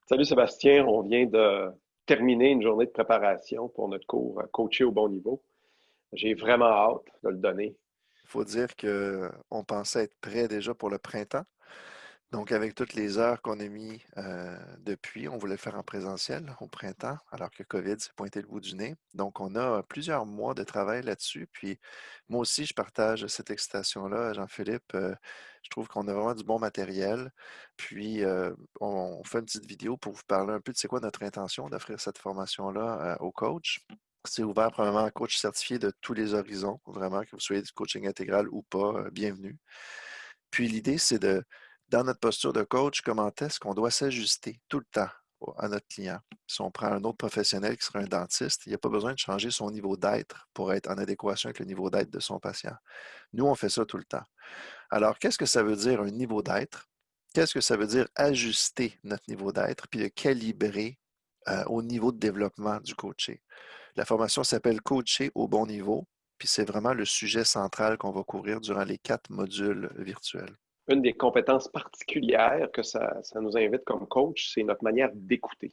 Salut Sébastien, on vient de terminer une journée de préparation pour notre cours Coacher au bon niveau. J'ai vraiment hâte de le donner. Il faut dire qu'on pensait être prêt déjà pour le printemps. Donc, avec toutes les heures qu'on a mis depuis, on voulait le faire en présentiel au printemps, alors que COVID s'est pointé le bout du nez. Donc, on a plusieurs mois de travail là-dessus. Puis, moi aussi, je partage cette excitation-là, Jean-Philippe. Je trouve qu'on a vraiment du bon matériel. Puis, on fait une petite vidéo pour vous parler un peu de c'est quoi notre intention d'offrir cette formation-là aux coachs. C'est ouvert premièrement à coach certifié de tous les horizons, vraiment, que vous soyez du coaching intégral ou pas, bienvenue. Puis l'idée, c'est dans notre posture de coach, comment est-ce qu'on doit s'ajuster tout le temps à notre client. Si on prend un autre professionnel qui serait un dentiste, il n'y a pas besoin de changer son niveau d'être pour être en adéquation avec le niveau d'être de son patient. Nous, on fait ça tout le temps. Alors, qu'est-ce que ça veut dire un niveau d'être? Qu'est-ce que ça veut dire ajuster notre niveau d'être, puis le calibrer au niveau de développement du coaché? La formation s'appelle Coacher au bon niveau, puis c'est vraiment le sujet central qu'on va couvrir durant les 4 modules virtuels. Une des compétences particulières que ça nous invite comme coach, c'est notre manière d'écouter,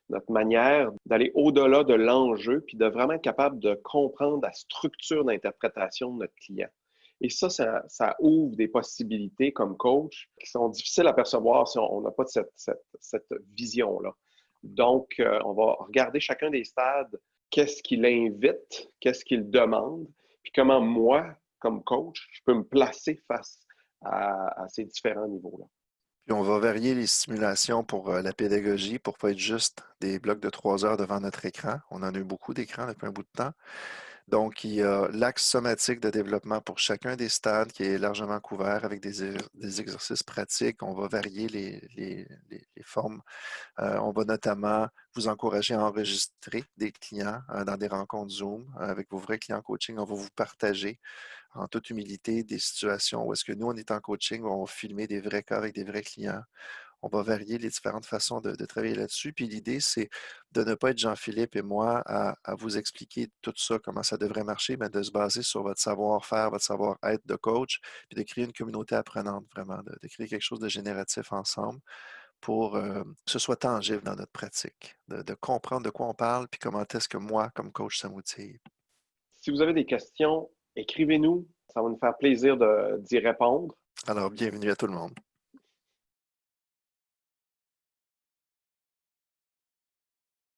notre manière d'aller au-delà de l'enjeu, puis de vraiment être capable de comprendre la structure d'interprétation de notre client. Et ça ouvre des possibilités comme coach qui sont difficiles à percevoir si on n'a pas cette vision-là. Donc, on va regarder chacun des stades, qu'est-ce qu'il invite, qu'est-ce qu'il demande, puis comment moi, comme coach, je peux me placer face à ces différents niveaux-là. Puis on va varier les stimulations pour la pédagogie pour pas être juste des blocs de 3 heures devant notre écran. On en a eu beaucoup d'écrans depuis un bout de temps. Donc, il y a l'axe somatique de développement pour chacun des stades qui est largement couvert avec des exercices pratiques. On va varier les formes. On va notamment vous encourager à enregistrer des clients dans des rencontres Zoom avec vos vrais clients coaching. On va vous partager en toute humilité des situations où est-ce que nous, on est en coaching, où on va filmer des vrais cas avec des vrais clients. On va varier les différentes façons de travailler là-dessus. Puis l'idée, c'est de ne pas être Jean-Philippe et moi à vous expliquer tout ça, comment ça devrait marcher, mais de se baser sur votre savoir-faire, votre savoir-être de coach, puis de créer une communauté apprenante, vraiment, de créer quelque chose de génératif ensemble pour que ce soit tangible dans notre pratique, de comprendre de quoi on parle, puis comment est-ce que moi, comme coach, ça m'outille. Si vous avez des questions, écrivez-nous. Ça va nous faire plaisir d'y répondre. Alors, bienvenue à tout le monde.